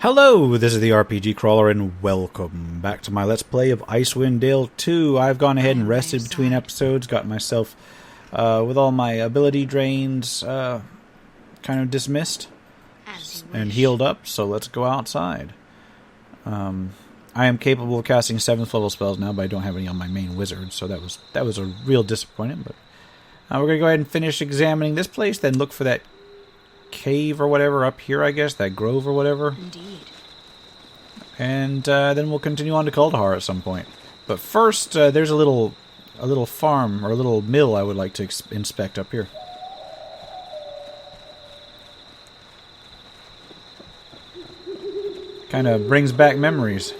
Hello, this is the RPG Crawler, and welcome back to my Let's Play of Icewind Dale II. I've gone ahead and rested between episodes, got myself, with all my ability drains, kind of dismissed, and healed up, so let's go outside. I am capable of casting 7th level spells now, but I don't have any on my main wizard, so that was a real disappointment, but we're going to go ahead and finish examining this place, then look for that cave or whatever up here, I guess, that grove or whatever. Indeed. And then we'll continue on to Kuldahar at some point. But first, there's a little farm or a little mill I would like to inspect up here. Kind of brings back memories.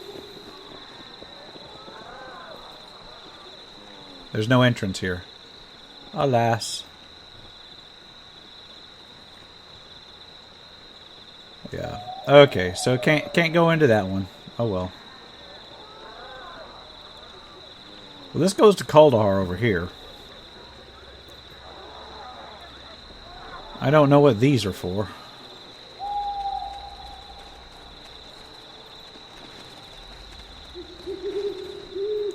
There's no entrance here. Alas. Yeah. Okay, so can't go into that one. Oh well. Well, this goes to Kuldahar over here. I don't know what these are for.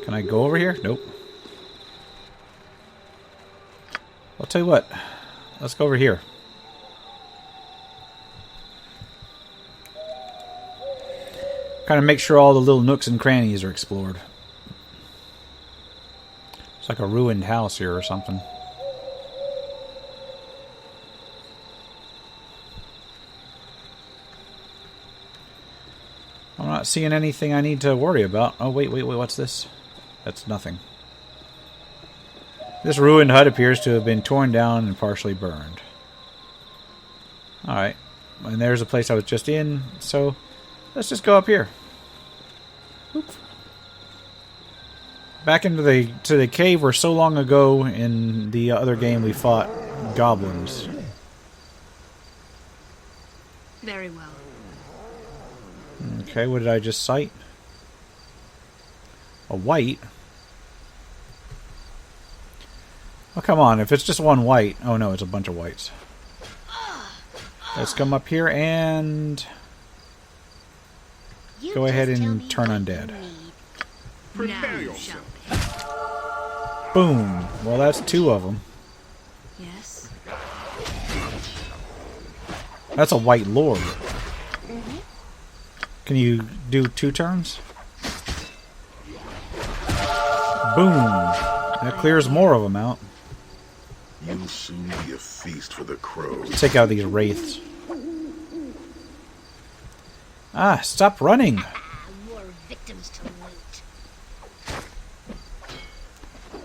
Can I go over here? Nope. I'll tell you what. Let's go over here. Kind of make sure all the little nooks and crannies are explored. It's like a ruined house here or something. I'm not seeing anything I need to worry about. Oh, wait, what's this? That's nothing. This ruined hut appears to have been torn down and partially burned. Alright. And there's a place I was just in, so let's just go up here. Oops. Back into the cave where so long ago in the other game we fought goblins. Very well. Okay, what did I just cite? A white? Oh, come on. If it's just one white... Oh, no, it's a bunch of whites. Let's come up here and... go ahead and turn undead. Prepare yourself. Boom. Well, that's 2 of them. Yes. That's a white lord. Can you do 2 turns? Boom. That clears more of them out. You'll soon be a feast for the crows. Take out these wraiths. Ah, stop running. More victims to wait.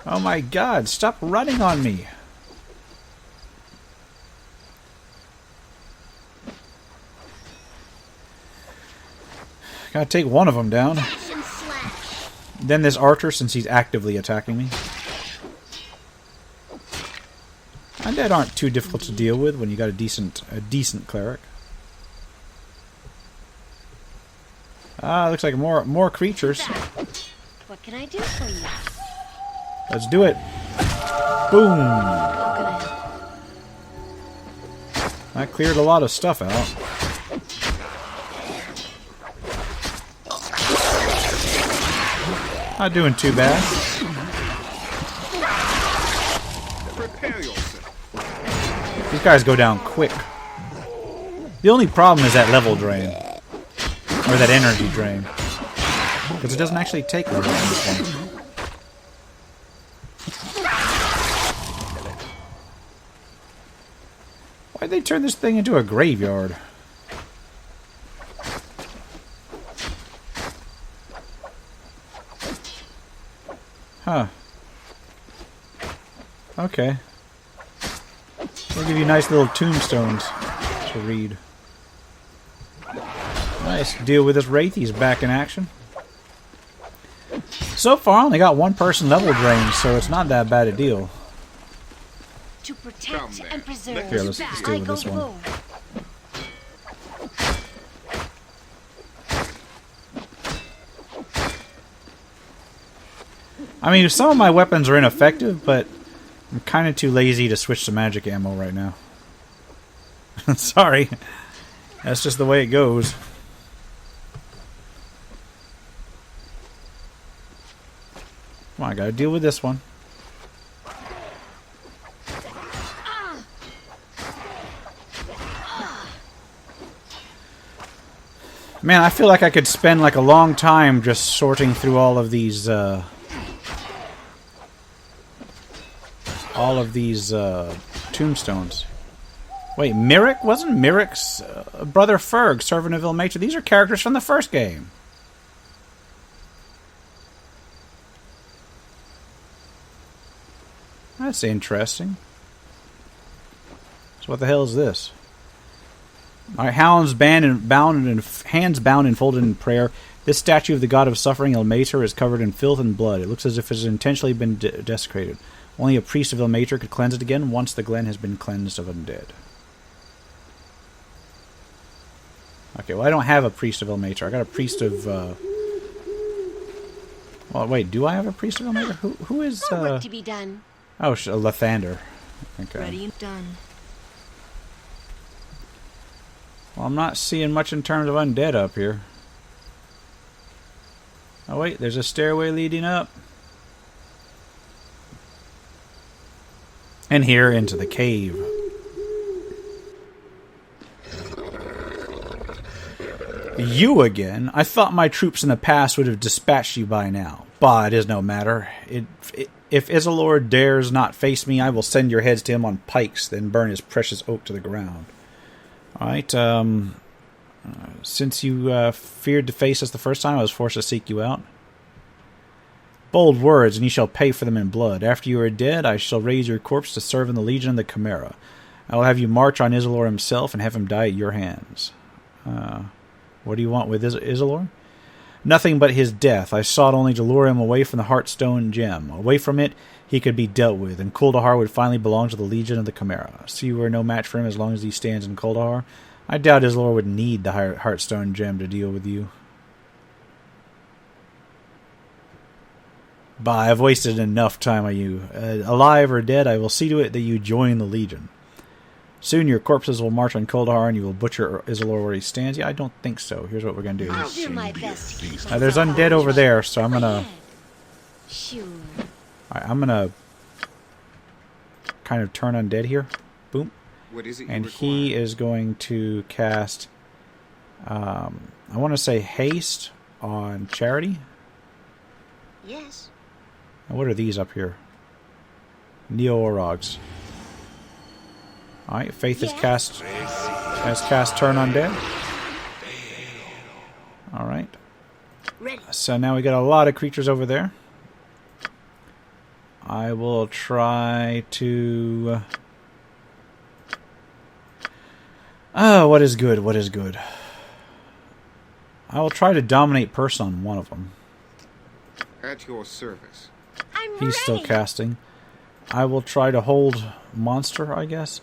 Oh my god, stop running on me. Gotta take one of them down. Then this archer, since he's actively attacking me. Undead aren't too difficult to deal with when you got a decent cleric. Ah, looks like more creatures. What can I do for you? Let's do it. Boom. That cleared a lot of stuff out. Not doing too bad. Prepare yourself. These guys go down quick. The only problem is that level drain. Or that energy drain. Because it doesn't actually take level in this one. Why'd they turn this thing into a graveyard? Huh. Okay. They'll give you nice little tombstones to read. Nice. Deal with this wraith. He's back in action. So far, I only got 1 person level drained, so it's not that bad a deal. To protect and preserve. Here, let's deal with this one. I mean, some of my weapons are ineffective, but I'm kind of too lazy to switch to magic ammo right now. Sorry. That's just the way it goes. Come on, I gotta deal with this one. Man, I feel like I could spend like a long time just sorting through all of these tombstones. Wait, Myrick? Wasn't Myrick's brother Ferg, servant of Ilmater? These are characters from the first game. That's interesting. So what the hell is this? Alright, hands bound and folded in prayer. This statue of the god of suffering, Ilmater, is covered in filth and blood. It looks as if it has intentionally been desecrated. Only a priest of Ilmater could cleanse it again once the glen has been cleansed of undead. Okay, well I don't have a priest of Ilmater. I got a priest of... Well, wait, do I have a priest of Ilmater? Who is... More work to be done. Oh, Lathander. Okay. Ready and done. Well, I'm not seeing much in terms of undead up here. Oh wait, there's a stairway leading up. And here into the cave. You again? I thought my troops in the past would have dispatched you by now. Bah, it is no matter. If Isildur dares not face me, I will send your heads to him on pikes, then burn his precious oak to the ground. Alright, since you feared to face us the first time, I was forced to seek you out. Bold words, and you shall pay for them in blood. After you are dead, I shall raise your corpse to serve in the Legion of the Chimera. I will have you march on Isildur himself and have him die at your hands. What do you want with Isildur? Nothing but his death. I sought only to lure him away from the Heartstone gem. Away from it, he could be dealt with, and Kuldahar would finally belong to the Legion of the Chimera. So you are no match for him as long as he stands in Kuldahar. I doubt Isildur would need the Heartstone gem to deal with you. Bah, I've wasted enough time on you. Alive or dead, I will see to it that you join the Legion. Soon your corpses will march on Kuldahar and you will butcher Isildur where he stands. Yeah, I don't think so. Here's what we're going to do. I'll do my best to keep There's undead over there, so I'm going to... Sure. Alright, I'm going to kind of turn undead here. Boom. What is it and he is going to cast... I want to say haste on Charity. Yes. And what are these up here? Neo-Orogs. Alright, Faith has cast Turn Undead. Alright. So now we got a lot of creatures over there. I will try to... what is good? What is good? I will try to dominate person on one of them. At your service. He's still casting. I will try to hold monster, I guess.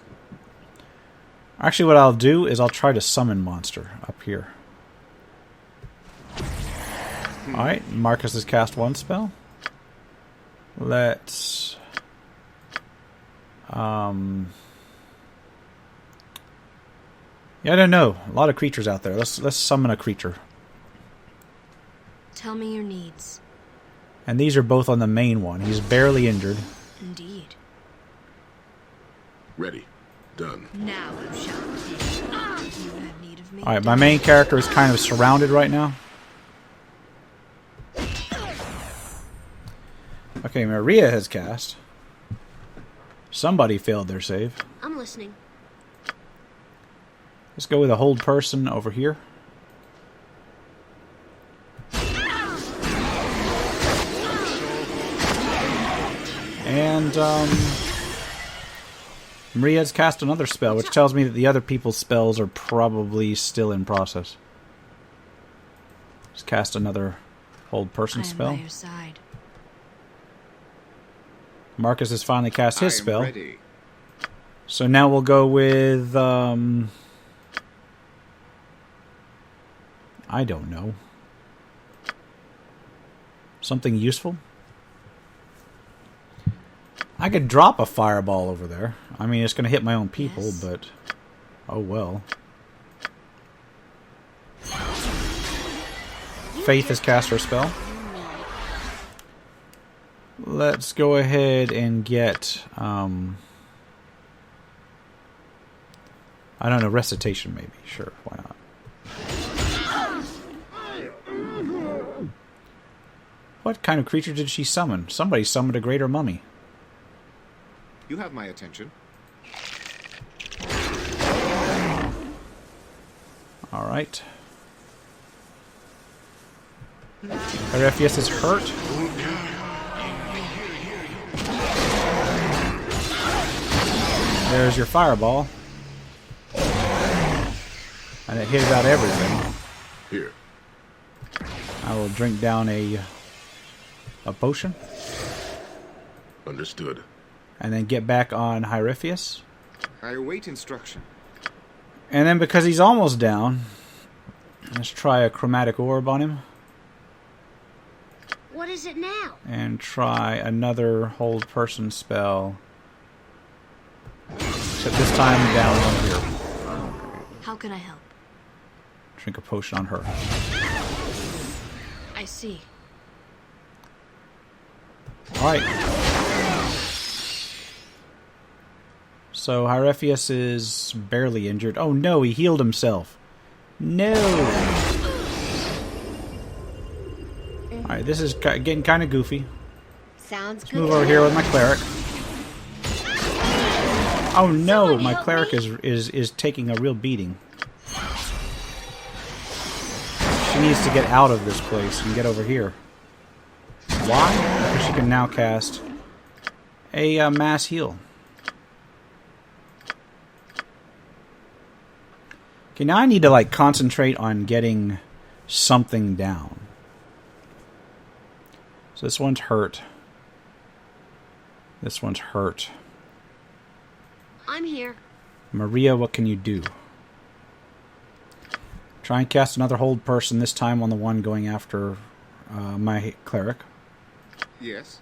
Actually, what I'll do is I'll try to summon monster up here. Alright, Marcus has cast one spell. Let's... Yeah, I don't know. A lot of creatures out there. Let's summon a creature. Tell me your needs. And these are both on the main one. He's barely injured. Indeed. Ready. Done. Now you shall begin. You have need of me. Alright, my main character is kind of surrounded right now. Okay, Maria has cast. Somebody failed their save. I'm listening. Let's go with a hold person over here. And, Maria's cast another spell, which tells me that the other people's spells are probably still in process. Let's cast another hold person spell. By your side. Marcus has finally cast his spell. Ready. So now we'll go with, I don't know. Something useful? I could drop a fireball over there. I mean, it's going to hit my own people, Yes. but... Oh, well. Faith has cast her spell. let's go ahead and get, I don't know, recitation maybe. Sure, why not? What kind of creature did she summon? Somebody summoned a greater mummy. You have my attention. Alright. Arefius is hurt. There's your fireball. And it hit about everything. Here. I will drink down a potion. Understood. And then get back on Hierophilus. I await instruction. And then because he's almost down, let's try a chromatic orb on him. What is it now? And try another hold person spell. Except this time down on here. How can I help? Drink a potion on her. I see. Alright. So Hierophilus is barely injured. Oh no, he healed himself. No! Alright, this is getting kind of goofy. Sounds Let's good. move over here with my cleric. Oh no, my cleric is taking a real beating. She needs to get out of this place and get over here. Why? Because she can now cast a mass heal. Okay, now I need to like concentrate on getting something down. So this one's hurt. This one's hurt. I'm here. Maria, what can you do? Try and cast another hold person, this time on the one going after my cleric. Yes.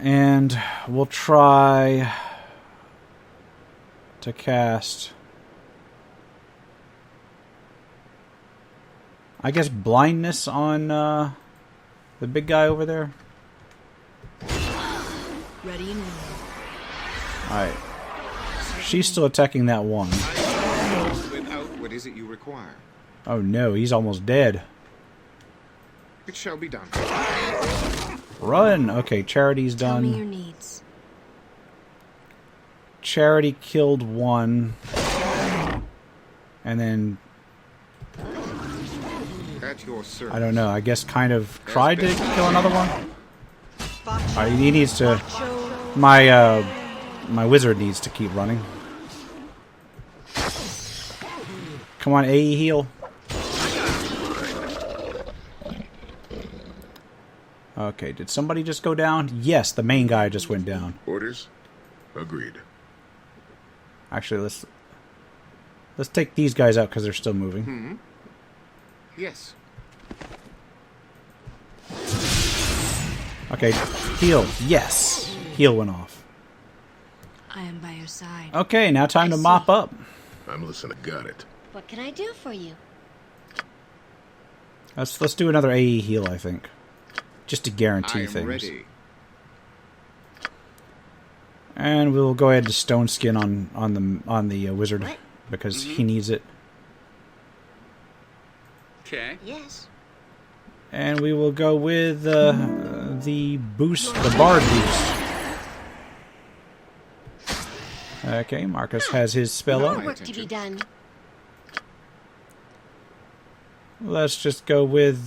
And we'll try to cast, I guess, blindness on the big guy over there. Ready and willing. Alright. She's still attacking that one. Without what is it you require? Oh no, he's almost dead. It shall be done. Run! Okay, Charity's Tell me your done. needs. Charity killed one. And then, At your service. I don't know, I guess kind of tried to kill another one? Alright, he needs to... My wizard needs to keep running. Come on, AE heal. Okay, did somebody just go down? Yes, the main guy just went down. Orders? Agreed. Actually, let's take these guys out because they're still moving. Yes. Okay, heal. Yes! Heal went off. I am by your side. Okay, now time to mop up. I'm listening. Got it. What can I do for you? Let's do another AE heal, I think. Just to I guarantee am things. ready. And we'll go ahead to stone skin on the wizard What? because he needs it. Okay. Yes. And we will go with the boost, the bard boost. Okay, Marcus has his spell No. up. More work to be done. Let's just go with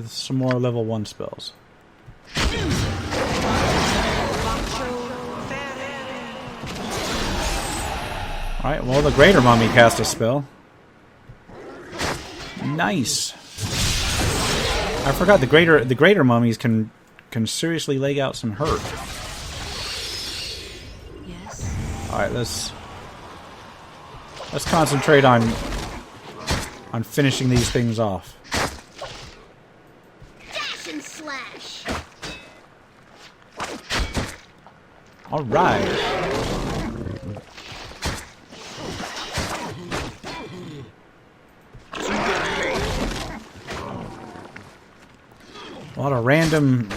some more level 1 spells. Alright, well the Greater Mummy cast a spell. Nice. I forgot the greater mummies can seriously lay out some hurt. Yes. Alright, let's concentrate on finishing these things off. Dash and slash. Alright. A lot of random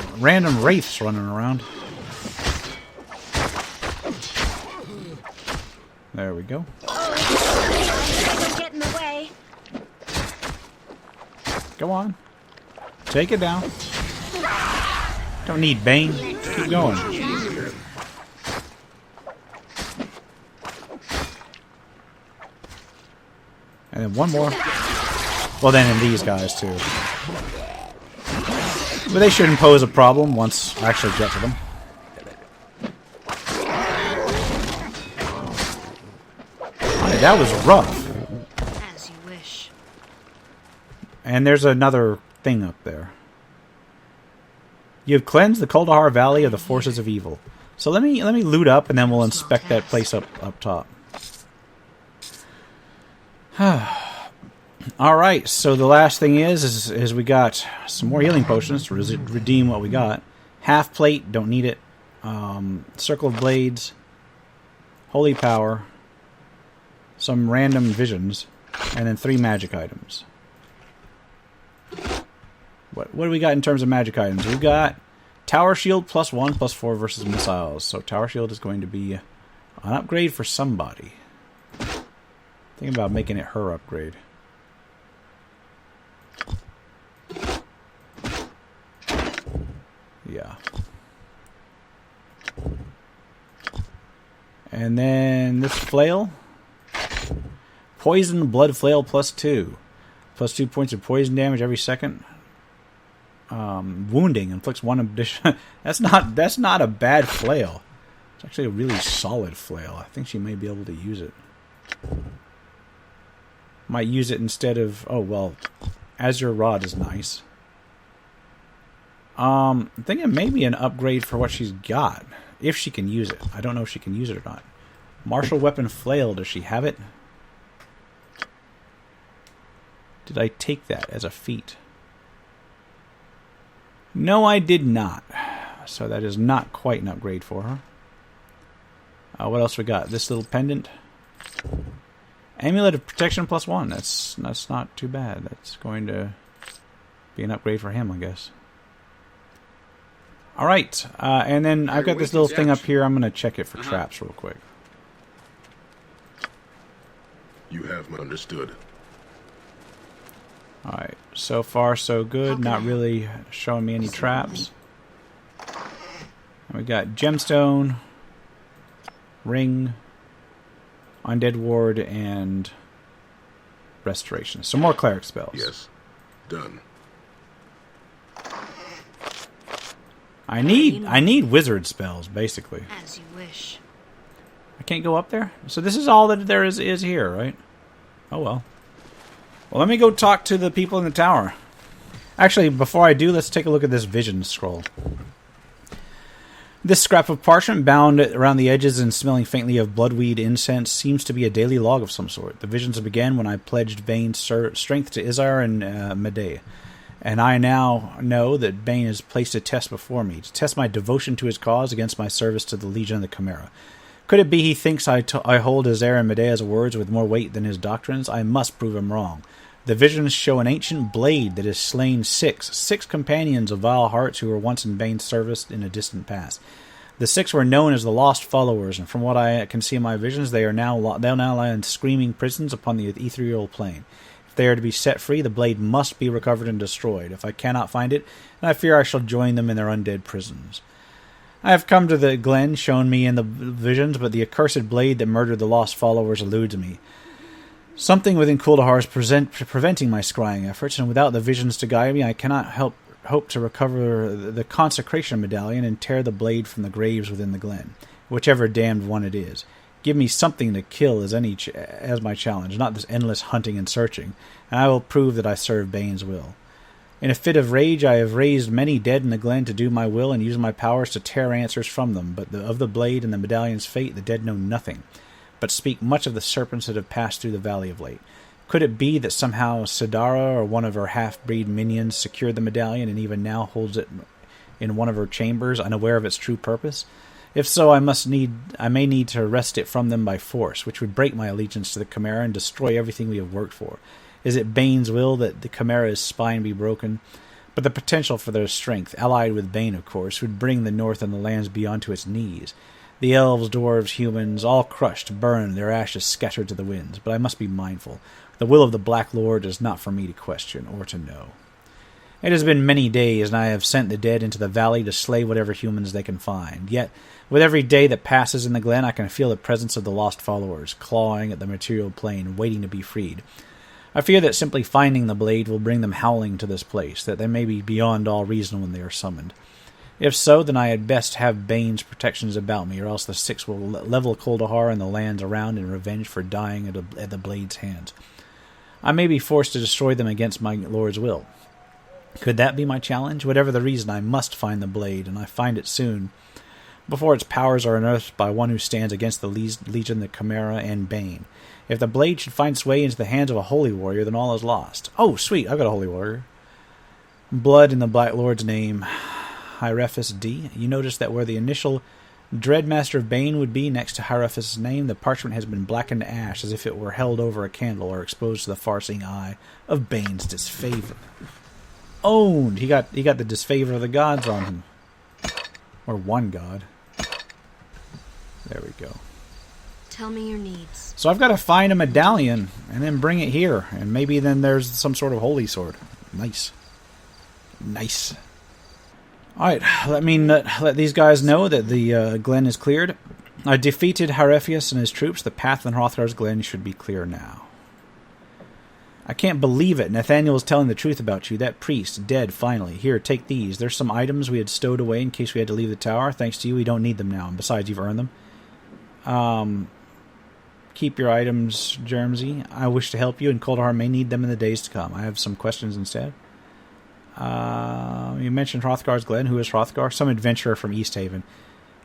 wraiths running around. There we go. Don't get in the way. Go on. Take it down. Don't need Bane. Keep going. And then one more. Well, then in these guys, too. But they shouldn't pose a problem once I actually get to them. Hey, that was rough. As you wish. And there's another thing up there. You have cleansed the Kuldahar Valley of the forces of evil. So let me loot up, and then we'll inspect that place up top. Alright, so the last thing is we got some more healing potions to redeem what we got. Half plate, don't need it. Circle of blades. Holy power. Some random visions. And then 3 magic items. What do we got in terms of magic items? We've got Tower Shield +1, +4 versus missiles. So Tower Shield is going to be an upgrade for somebody. Thinking about making it her upgrade. Yeah. And then this flail. Poison blood flail +2. +2 points of poison damage every second. Wounding inflicts 1 addition. That's not a bad flail. It's actually a really solid flail. I think she may be able to use it. Might use it instead of... Oh, well, Azure Rod is nice. I'm thinking maybe an upgrade for what she's got. If she can use it. I don't know if she can use it or not. Martial Weapon Flail, does she have it? Did I take that as a feat? No, I did not. So that is not quite an upgrade for her. What else we got? This little pendant. Amulet of Protection +1. That's not too bad. That's going to be an upgrade for him, I guess. Alright, and then I've got this little thing up here. I'm going to check it for traps real quick. You have understood. Alright, so far so good. Not really showing me any traps. And we got Gemstone, Ring, Undead Ward, and Restoration. Some more cleric spells. Yes. Done. I need wizard spells, basically. As you wish. I can't go up there? So this is all that there is here, right? Oh well. Well, let me go talk to the people in the tower. Actually, before I do, let's take a look at this vision scroll. This scrap of parchment bound around the edges and smelling faintly of bloodweed incense seems to be a daily log of some sort. The visions began when I pledged Bane's strength to Izar and Medea. And I now know that Bane has placed a test before me, to test my devotion to his cause against my service to the Legion of the Chimera. Could it be he thinks I hold Izar and Medea's words with more weight than his doctrines? I must prove him wrong. The visions show an ancient blade that has slain six companions of vile hearts who were once in Bane's service in a distant past. The 6 were known as the Lost Followers, and from what I can see in my visions, they'll now lie in screaming prisons upon the ethereal plane. If they are to be set free, the blade must be recovered and destroyed. If I cannot find it, then I fear I shall join them in their undead prisons. I have come to the glen shown me in the visions, but the accursed blade that murdered the Lost Followers eludes me. Something within Kuldahar is preventing my scrying efforts, and without the visions to guide me, I cannot hope to recover the consecration medallion and tear the blade from the graves within the glen, whichever damned one it is. Give me something to kill as my challenge, not this endless hunting and searching, and I will prove that I serve Bane's will. In a fit of rage, I have raised many dead in the glen to do my will and use my powers to tear answers from them, but of the blade and the medallion's fate the dead know nothing, but speak much of the serpents that have passed through the valley of late. Could it be that somehow Sidara or one of her half-breed minions secured the medallion and even now holds it in one of her chambers, unaware of its true purpose? If so, I may need to wrest it from them by force, which would break my allegiance to the Chimera and destroy everything we have worked for. Is it Bane's will that the Chimera's spine be broken? But the potential for their strength, allied with Bane, of course, would bring the North and the lands beyond to its knees. The elves, dwarves, humans, all crushed, burned, their ashes scattered to the winds. But I must be mindful. The will of the Black Lord is not for me to question or to know. It has been many days, and I have sent the dead into the valley to slay whatever humans they can find. Yet, with every day that passes in the glen, I can feel the presence of the lost followers, clawing at the material plane, waiting to be freed. I fear that simply finding the blade will bring them howling to this place, that they may be beyond all reason when they are summoned. If so, then I had best have Bane's protections about me, or else the Six will level Kuldahar and the lands around in revenge for dying at the blade's hands. I may be forced to destroy them against my lord's will. Could that be my challenge? Whatever the reason, I must find the blade, and I find it soon, before its powers are unearthed by one who stands against the Legion, the Chimera, and Bane. If the blade should find its way into the hands of a holy warrior, then all is lost. Oh, sweet, I've got a holy warrior. Blood in the Black Lord's name, Hierophas D. You notice that where the initial Dreadmaster of Bane would be next to Hierophas' name, the parchment has been blackened to ash, as if it were held over a candle or exposed to the far-seeing eye of Bane's disfavor. Owned! He got the disfavor of the gods on him. Or one god. There we go. Tell me your needs. So I've got to find a medallion and then bring it here. And maybe then there's some sort of holy sword. Nice. Nice. Alright, let these guys know that the glen is cleared. I defeated Hierophas and his troops. The path in Hrothgar's glen should be clear now. I can't believe it. Nathaniel is telling the truth about you. That priest, dead, finally. Here, take these. There's some items we had stowed away in case we had to leave the tower. Thanks to you, we don't need them now. And besides, you've earned them. Keep your items, Jermsy. I wish to help you, and Kuldahar may need them in the days to come. I have some questions instead. You mentioned Hrothgar's Glen. Who is Hrothgar? Some adventurer from East Haven.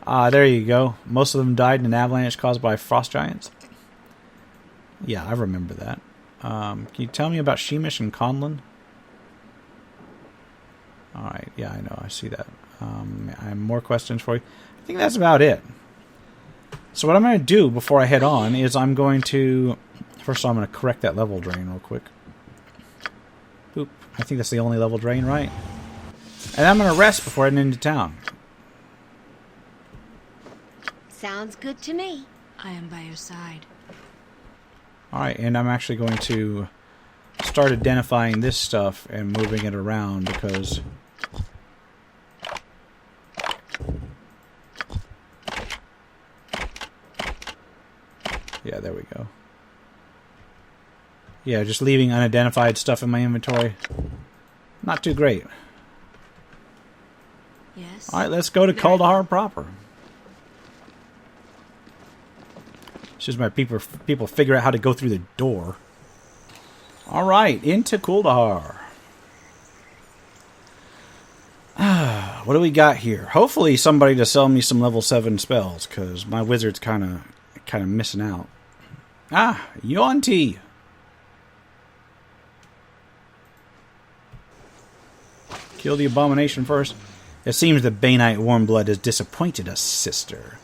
There you go. Most of them died in an avalanche caused by frost giants. Yeah, I remember that. Can you tell me about Sheemish and Conlon? Alright, yeah, I know, I see that. I have more questions for you. I think that's about it. So what I'm going to do before I head on is I'm going to... First of all, I'm going to correct that level drain real quick. Boop. I think that's the only level drain, right? And I'm going to rest before heading into town. Sounds good to me. I am by your side. Alright, and I'm actually going to start identifying this stuff and moving it around because... Yeah, there we go. Yeah, just leaving unidentified stuff in my inventory. Not too great. Yes. Alright, let's go to Kuldahar proper. It's just my people figure out how to go through the door. Alright, into Kuldahar. What do we got here? Hopefully somebody to sell me some level 7 spells, because my wizard's kind of missing out. Yuan-Ti. Kill the abomination first. It seems the Baneite Warmblood has disappointed us, sister.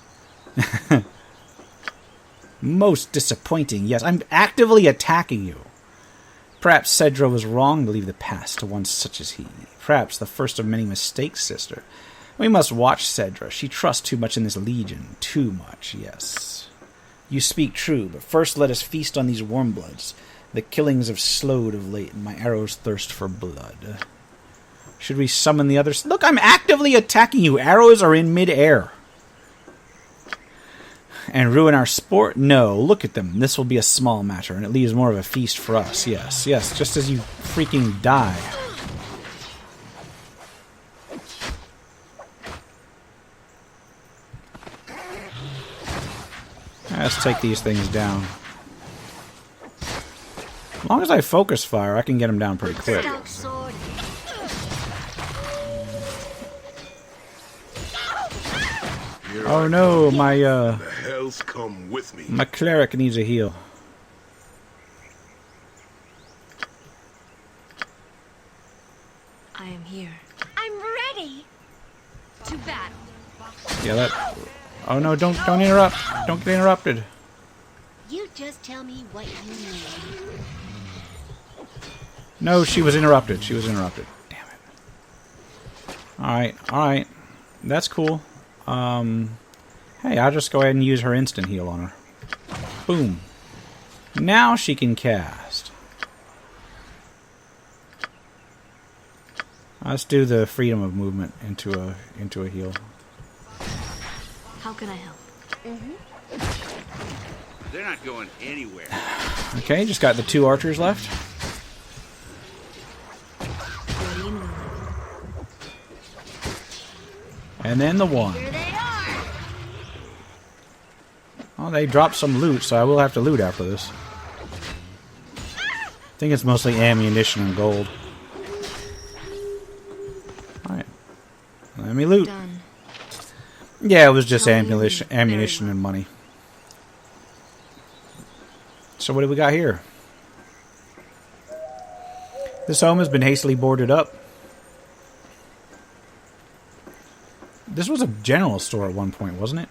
Most disappointing, yes. I'm actively attacking you. Perhaps Cedra was wrong to leave the past to one such as he. Perhaps the first of many mistakes, sister. We must watch Cedra. She trusts too much in this legion. Too much, yes. You speak true, but first let us feast on these Warmbloods. The killings have slowed of late, and my arrows thirst for blood. Should we summon the others? Look, I'm actively attacking you. Arrows are in mid-air. And ruin our sport? No, look at them. This will be a small matter, and it leaves more of a feast for us. Yes, yes, just as you freaking die. Let's take these things down. As long as I focus fire, I can get them down pretty quick. Stout sword. Oh no, my The hells come with me. my cleric needs a heal. I am here. I'm ready. To battle. Yeah, that. Oh no! Don't interrupt! Don't get interrupted. You just tell me what you need. No, she was interrupted. She was interrupted. Damn it. Alright. That's cool. Hey, I'll just go ahead and use her instant heal on her. Boom. Now she can cast. Let's do the freedom of movement into a heal. How can I help? They're not going anywhere. Okay, just got the 2 archers left. Ready and willing. And then the 1. Here they are! Oh, they dropped some loot, so I will have to loot after this. I think it's mostly ammunition and gold. Alright. Let me loot. Done. Yeah, it was just ammunition and money. So what do we got here? This home has been hastily boarded up. This was a general store at one point, wasn't it?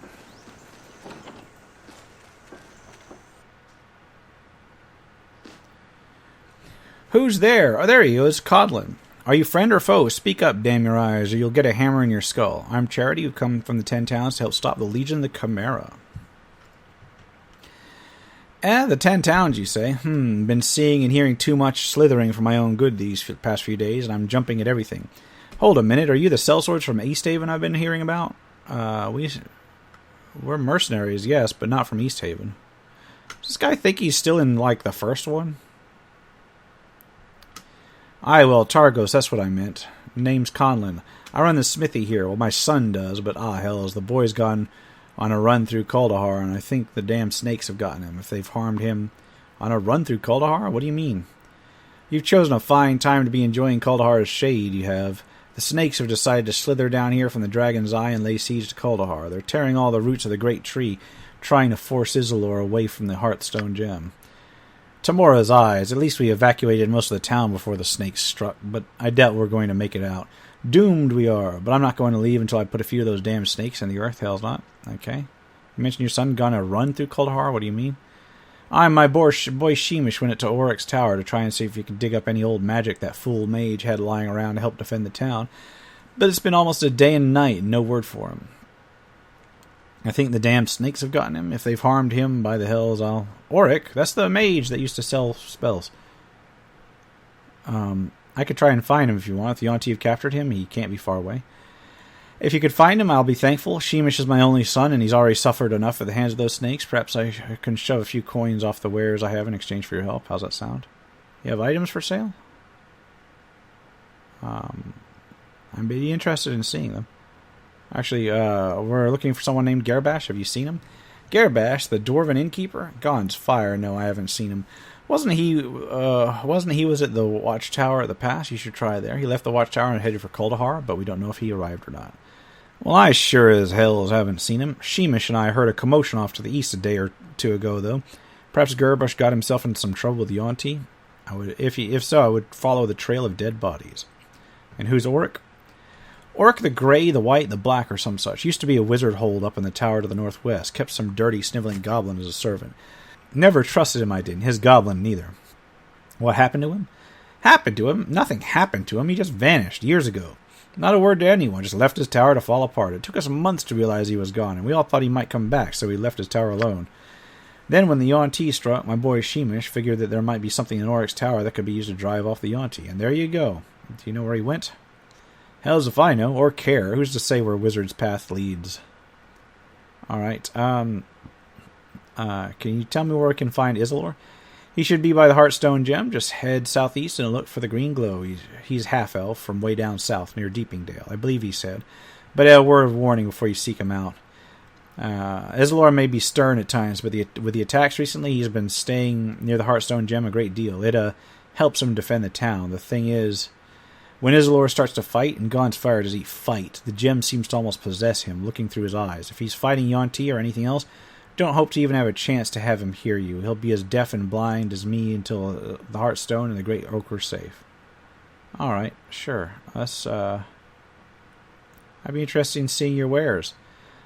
Who's there? Oh, there he is, Codlin. Are you friend or foe? Speak up, damn your eyes, or you'll get a hammer in your skull. I'm Charity, who come from the 10 Towns to help stop the Legion of the Chimera. The 10 Towns, you say? Been seeing and hearing too much slithering for my own good these past few days, and I'm jumping at everything. Hold a minute, are you the sellswords from Easthaven I've been hearing about? We're mercenaries, yes, but not from Easthaven. Does this guy think he's still in, like, the first one? Aye, well, Targos, that's what I meant. Name's Conlon. I run the smithy here. Well, my son does, but hells, the boy's gone on a run through Kuldahar, and I think the damn snakes have gotten him. If they've harmed him on a run through Kuldahar? What do you mean? You've chosen a fine time to be enjoying Kuldahar's shade, you have. The snakes have decided to slither down here from the Dragon's Eye and lay siege to Kuldahar. They're tearing all the roots of the great tree, trying to force Isildur away from the Hearthstone gem. Tamora's eyes. At least we evacuated most of the town before the snakes struck, but I doubt we're going to make it out. Doomed we are, but I'm not going to leave until I put a few of those damn snakes in the earth. Hell's not. Okay. You mentioned your son gonna run through Kuldahar? What do you mean? My boy Sheemish went to Oryx's tower to try and see if he could dig up any old magic that fool mage had lying around to help defend the town. But it's been almost a day and night, and no word for him. I think the damn snakes have gotten him. If they've harmed him, by the hells, I'll... Oryx? That's the mage that used to sell spells. I could try and find him if you want. If the Auntie have captured him, he can't be far away. If you could find him, I'll be thankful. Sheemish is my only son, and he's already suffered enough at the hands of those snakes. Perhaps I can shove a few coins off the wares I have in exchange for your help. How's that sound? You have items for sale? I'm really interested in seeing them. Actually, we're looking for someone named Garbash. Have you seen him? Garbash, the dwarven innkeeper? God's fire, no, I haven't seen him. Wasn't he was at the watchtower at the pass? You should try there. He left the watchtower and headed for Kuldahar, but we don't know if he arrived or not. Well, I sure as hell haven't seen him. Sheemish and I heard a commotion off to the east a day or two ago, though. Perhaps Garbash got himself into some trouble with the Auntie. If so, I would follow the trail of dead bodies. And who's Oryx? Oryx the Grey, the White, the Black, or some such. Used to be a wizard hold up in the tower to the northwest. Kept some dirty, sniveling goblin as a servant. Never trusted him, I didn't. His goblin, neither. What happened to him? Happened to him? Nothing happened to him. He just vanished years ago. Not a word to anyone. Just left his tower to fall apart. It took us months to realize he was gone, and we all thought he might come back, so we left his tower alone. Then, when the Auntie struck, my boy Sheemish figured that there might be something in Oryx's tower that could be used to drive off the Auntie. And there you go. Do you know where he went? Hells if I know, or care. Who's to say where Wizard's path leads? Alright, can you tell me where I can find Isildur? He should be by the Hearthstone gem. Just head southeast and look for the green glow. He's half-elf from way down south near Deepingdale, I believe he said. But a word of warning before you seek him out. Isildur may be stern at times, but with the attacks recently, he's been staying near the Hearthstone gem a great deal. It helps him defend the town. The thing is, when Isildur starts to fight, and God's fire does he fight, the gem seems to almost possess him, looking through his eyes. If he's fighting Yonti or anything else, don't hope to even have a chance to have him hear you. He'll be as deaf and blind as me until the Hearthstone and the Great Oak are safe. Alright, sure. I'd be interested in seeing your wares.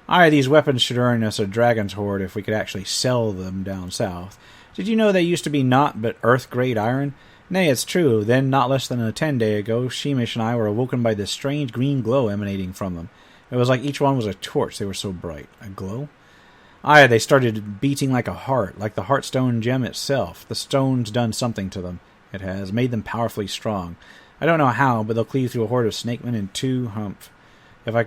These weapons should earn us a dragon's hoard if we could actually sell them down south. Did you know they used to be naught but earth-grade iron? Nay, it's true. Then, not less than a 10-day ago, Sheemish and I were awoken by this strange green glow emanating from them. It was like each one was a torch. They were so bright. A glow? Aye, they started beating like a heart, like the Heartstone gem itself. The stone's done something to them. It has made them powerfully strong. I don't know how, but they'll cleave through a horde of snakemen in 2 humph. If I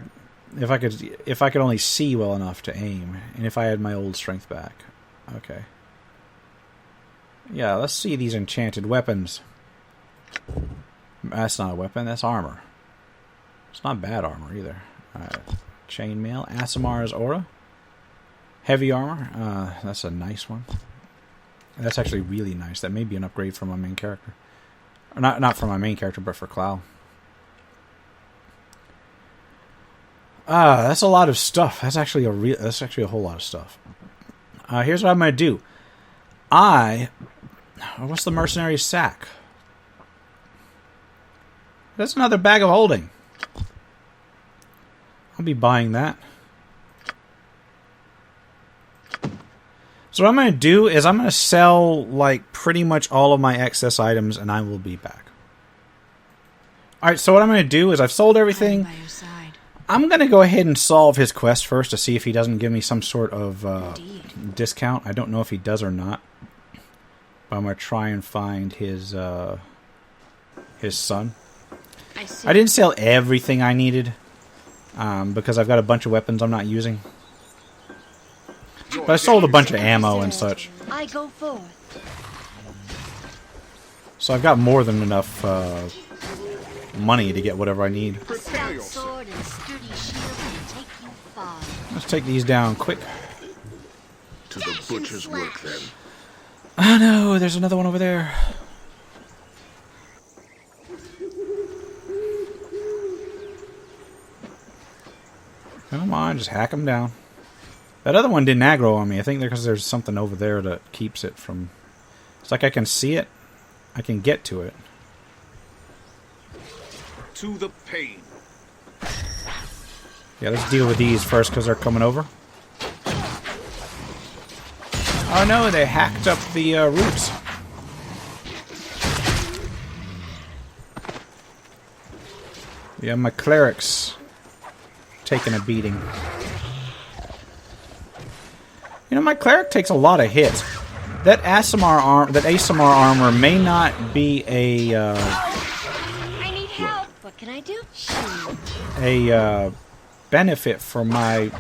could only see well enough to aim, and if I had my old strength back. Okay. Yeah, let's see these enchanted weapons. That's not a weapon, that's armor. It's not bad armor either. Chainmail, Asimar's aura. Heavy armor, that's a nice one. That's actually really nice. That may be an upgrade for my main character. Or not for my main character, but for Clow. That's a lot of stuff. That's actually a whole lot of stuff. Here's what I'm gonna do. What's the mercenary sack? That's another bag of holding. I'll be buying that. So what I'm going to do is I'm going to sell like pretty much all of my excess items and I will be back. Alright, so what I'm going to do is I've sold everything. I'm going to go ahead and solve his quest first to see if he doesn't give me some sort of discount. I don't know if he does or not. But I'm going to try and find his son. I didn't sell everything I needed because I've got a bunch of weapons I'm not using. But I sold a bunch of ammo and such. I go forth. So I've got more than enough money to get whatever I need. A stout sword and sturdy shield can take you far. Let's take these down quick. To the butcher's work, then. Oh no, there's another one over there. Come on, just hack them down. That other one didn't aggro on me. I think because there's something over there that keeps it from... It's like I can see it. I can get to it. To the pain. Yeah, let's deal with these first because they're coming over. Oh no, they hacked up the roots. Yeah, my cleric's taking a beating. You know, my cleric takes a lot of hits. That Asimar armor may not be a I need help. What can I do? benefit for my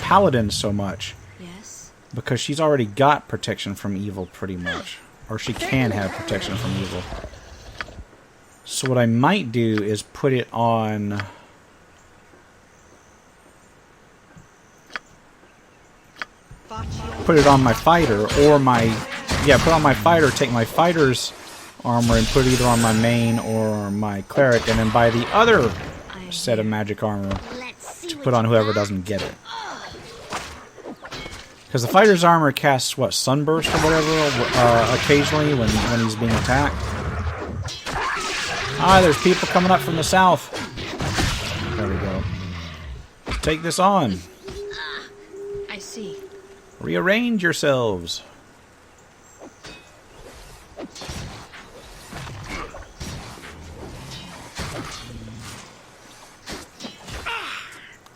paladin so much. Yes. Because she's already got protection from evil pretty much. Or she can have protection from evil. So what I might do is put it on... Put it on my fighter, or my... Yeah, put on my fighter, take my fighter's armor and put it either on my main or my cleric, and then buy the other set of magic armor to put on whoever doesn't get it. Because the fighter's armor casts, what, Sunburst or whatever, occasionally when he's being attacked. Ah, there's people coming up from the south. There we go. Take this on. I see. Rearrange yourselves.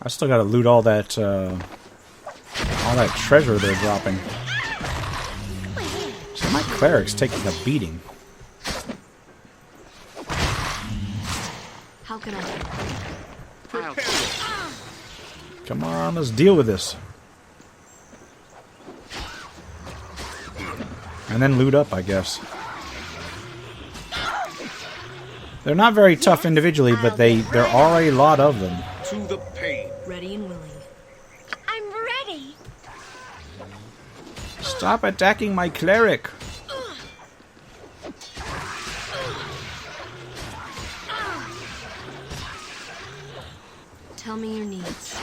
I still gotta loot all that treasure they're dropping. So my cleric's taking a beating. How can I help? Come on, let's deal with this. And then loot up, I guess. They're not very tough individually, but there are a lot of them. To the pain. Ready and willing. I'm ready. Stop attacking my cleric. Tell me your needs.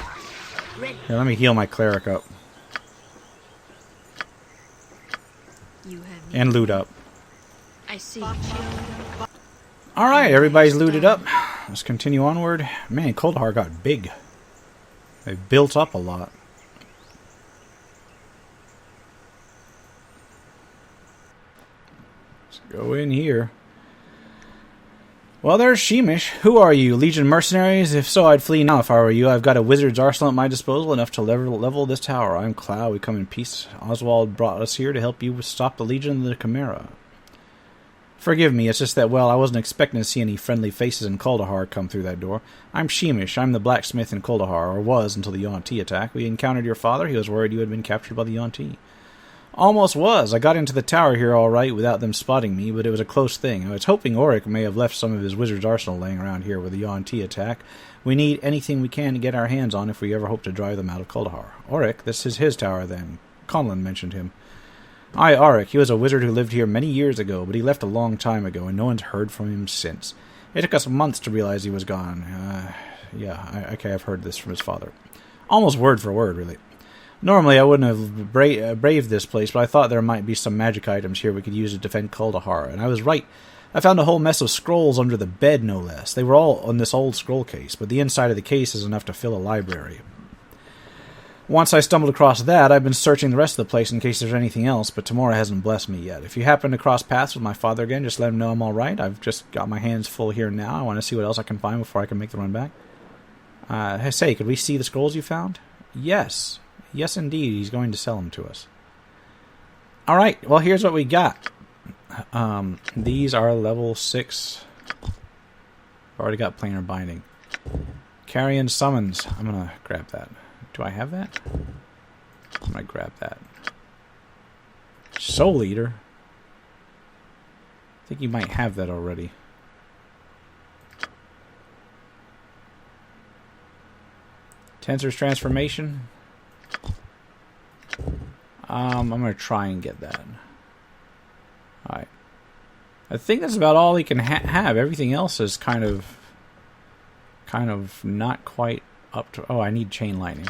Ready. Here, let me heal my cleric up. You have And loot up. I see. Alright, everybody's looted up. Let's continue onward. Man, Kuldahar got big. They built up a lot. Go in here. Well, there's Sheemish. Who are you? Legion mercenaries? If so, I'd flee now if I were you. I've got a wizard's arsenal at my disposal, enough to level this tower. I'm Cloud. We come in peace. Oswald brought us here to help you stop the Legion of the Chimera. Forgive me, it's just that, well, I wasn't expecting to see any friendly faces in Kuldahar come through that door. I'm Sheemish. I'm the blacksmith in Kuldahar, or was until the Yuan-Ti attack. We encountered your father. He was worried you had been captured by the Yuan-Ti. Almost was. I got into the tower here all right without them spotting me, but it was a close thing. I was hoping Auric may have left some of his wizard's arsenal laying around here with the Yuan-Ti attack. We need anything we can to get our hands on if we ever hope to drive them out of Kuldahar. Auric? This is his tower, then. Conlon mentioned him. Aye, Auric. He was a wizard who lived here many years ago, but he left a long time ago, and no one's heard from him since. It took us months to realize he was gone. Okay, I've heard this from his father. Almost word for word, really. Normally, I wouldn't have braved this place, but I thought there might be some magic items here we could use to defend Kuldahar, and I was right. I found a whole mess of scrolls under the bed, no less. They were all on this old scroll case, but the inside of the case is enough to fill a library. Once I stumbled across that, I've been searching the rest of the place in case there's anything else, but Tamora hasn't blessed me yet. If you happen to cross paths with my father again, just let him know I'm all right. I've just got my hands full here now. I want to see what else I can find before I can make the run back. Say, could we see the scrolls you found? Yes. Yes, indeed. He's going to sell them to us. All right. Well, here's what we got. These are level 6. Already got planar binding. Carrion summons. I'm going to grab that. Do I have that? I might grab that. Soul Eater. I think you might have that already. Tensor's transformation. I'm going to try and get that. Alright. I think that's about all he can have. Everything else is kind of not quite up to... Oh, I need chain lightning.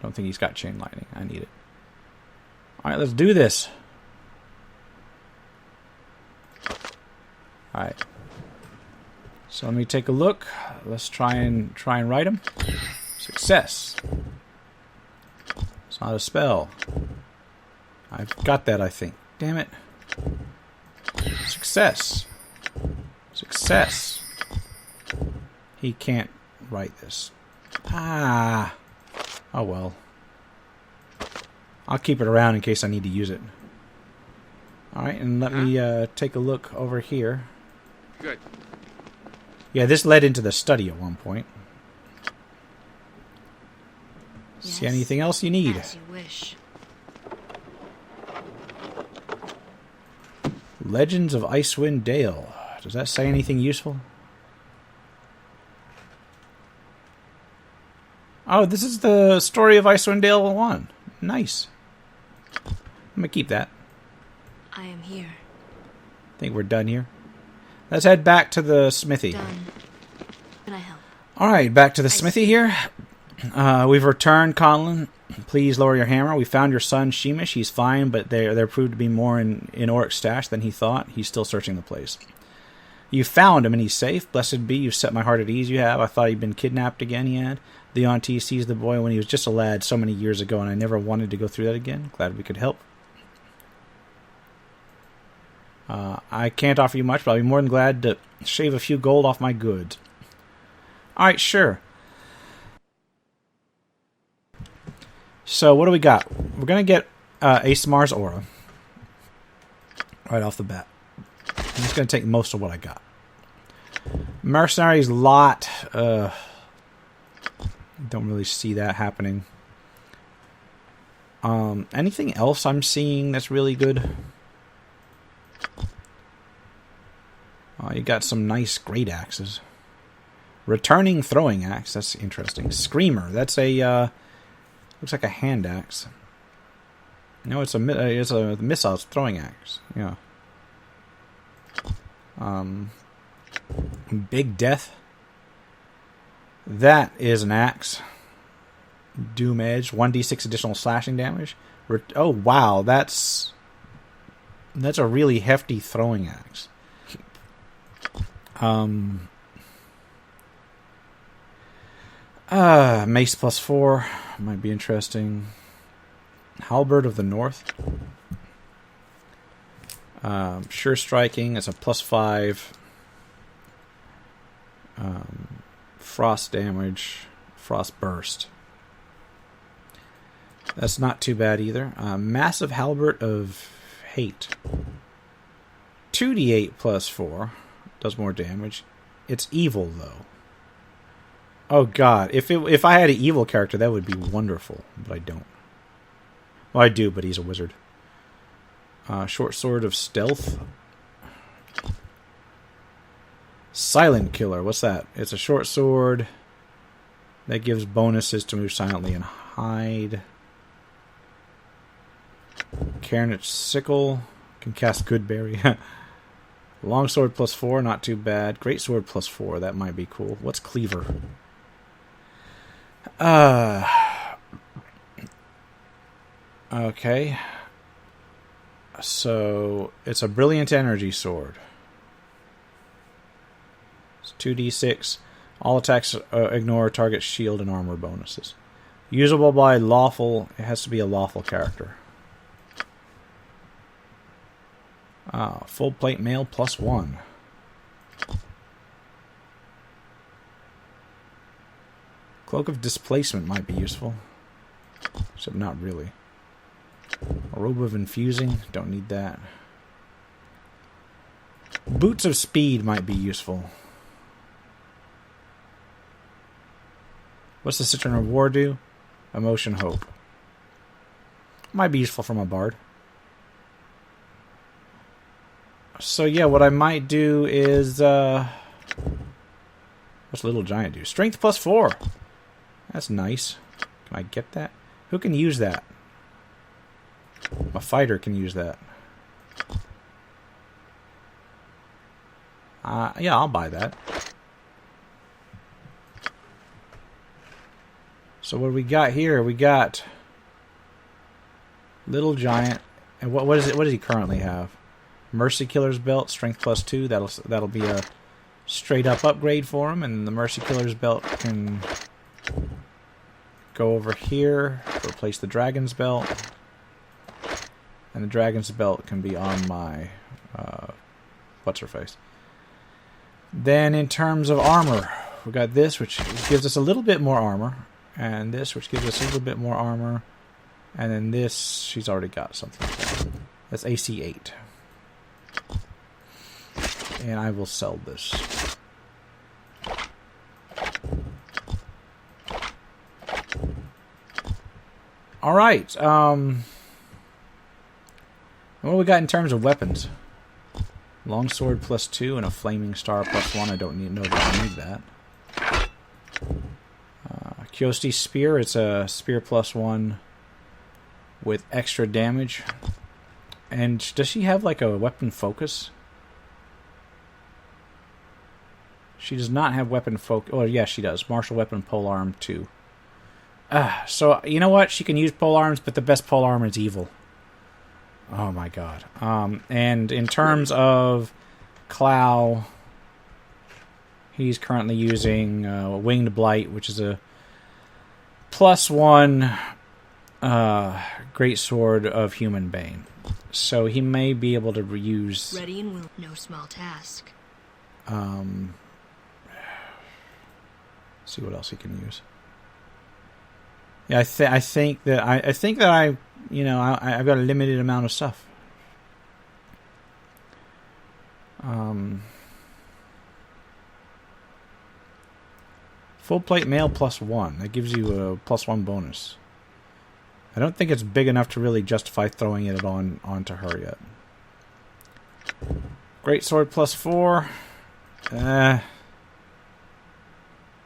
Don't think he's got chain lightning. I need it. Alright, let's do this. Alright. So let me take a look. Let's try and write him. Success. It's not a spell. I've got that, I think. Damn it. Success. Success. He can't write this. Ah. Oh well. I'll keep it around in case I need to use it. Alright, and let me take a look over here. Good. Yeah, this led into the study at one point. Yes, see anything else you need? as you wish. Legends of Icewind Dale. Does that say anything useful? Oh, this is the story of Icewind Dale 1. Nice. I'm gonna keep that. I am here. Think we're done here. Let's head back to the smithy. Done. Can I help? Alright, back to the smithy here. We've returned, Conlon. Please lower your hammer. We found your son, Sheemish. He's fine, but there proved to be more in Auric's stash than he thought. He's still searching the place. You found him, and he's safe. Blessed be, you've set my heart at ease, you have. I thought he'd been kidnapped again, he had. The auntie seized the boy when he was just a lad so many years ago, and I never wanted to go through that again. Glad we could help. I can't offer you much, but I'll be more than glad to shave a few gold off my goods. Alright, sure. So, what do we got? We're going to get Asamar's Aura. Right off the bat. I'm just going to take most of what I got. Mercenaries lot. Don't really see that happening. Anything else I'm seeing that's really good? Oh, you got some nice great axes. Returning throwing axe. That's interesting. Screamer. That's a looks like a hand axe. No, it's a missile throwing axe. Yeah. Big Death. That is an axe. Doom Edge. 1d6 additional slashing damage. Oh wow, that's a really hefty throwing axe. Mace +4 might be interesting. Halberd of the North. Sure striking. It's a +5. Frost damage. Frost burst. That's not too bad either. Massive Halbert of Hate. 2d8 +4. Does more damage. It's evil, though. Oh, God. If I had an evil character, that would be wonderful. But I don't. Well, I do, but he's a wizard. Short Sword of Stealth. Silent Killer. What's that? It's a short sword that gives bonuses to move silently and hide. Carnage Sickle. Can cast Goodberry. Longsword +4, not too bad. Great Sword +4, that might be cool. What's Cleaver? Okay. So, it's a Brilliant Energy Sword. It's 2d6. All attacks ignore target shield and armor bonuses. Usable by lawful... It has to be a lawful character. Full plate mail +1. Cloak of Displacement might be useful. Except not really. A Robe of Infusing. Don't need that. Boots of Speed might be useful. What's the Citron of War do? Emotion Hope. Might be useful from a bard. So yeah, what I might do is... what's Little Giant do? Strength +4. That's nice. Can I get that? Who can use that? A fighter can use that. Yeah, I'll buy that. So what do we got here? We got Little Giant. And what is it? What does he currently have? Mercy Killer's Belt, Strength +2. That'll be a straight up upgrade for him, and the Mercy Killer's Belt can go over here, replace the Dragon's Belt, and the Dragon's Belt can be on my what's her face. Then in terms of armor, we got this, which gives us a little bit more armor, and this, which gives us a little bit more armor, and then this, she's already got something like that. That's AC 8. And I will sell this. Alright, what do we got in terms of weapons? Longsword +2 and a Flaming Star +1. I don't know that I need that. Kyosti Spear, it's a Spear +1 with extra damage. And does she have like a weapon focus? She does not have weapon focus. Oh, yeah, she does. Martial weapon, polearm 2. So, you know what? She can use polearms, but the best polearm is evil. Oh, my God. And in terms of Clow, he's currently using Winged Blight, which is a +1 Great Sword of Human Bane. So he may be able to reuse... Ready and will. No small task. See what else he can use. Yeah, I think that I've got a limited amount of stuff. Full plate mail +1. That gives you a +1 bonus. I don't think it's big enough to really justify throwing it onto her yet. Great Sword +4.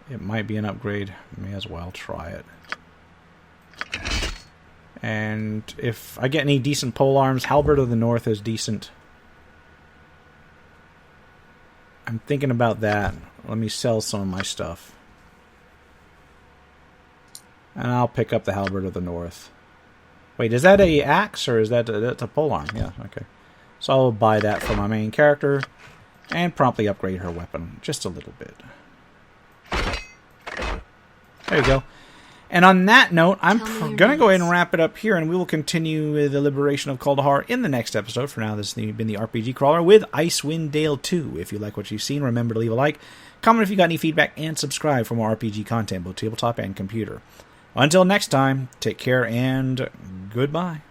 It might be an upgrade. May as well try it. And if I get any decent polearms, Halberd of the North is decent. I'm thinking about that. Let me sell some of my stuff. And I'll pick up the Halberd of the North. Wait, is that a axe or is that's a polearm? Yeah, okay. So I'll buy that for my main character and promptly upgrade her weapon just a little bit. There you go. And on that note, I'm Tell me your going to go ahead and names. wrap it up here, and we will continue the liberation of Kuldahar in the next episode. For now, this has been the RPG Crawler with Icewind Dale 2. If you like what you've seen, remember to leave a like, comment if you got any feedback, and subscribe for more RPG content, both tabletop and computer. Until next time, take care and goodbye.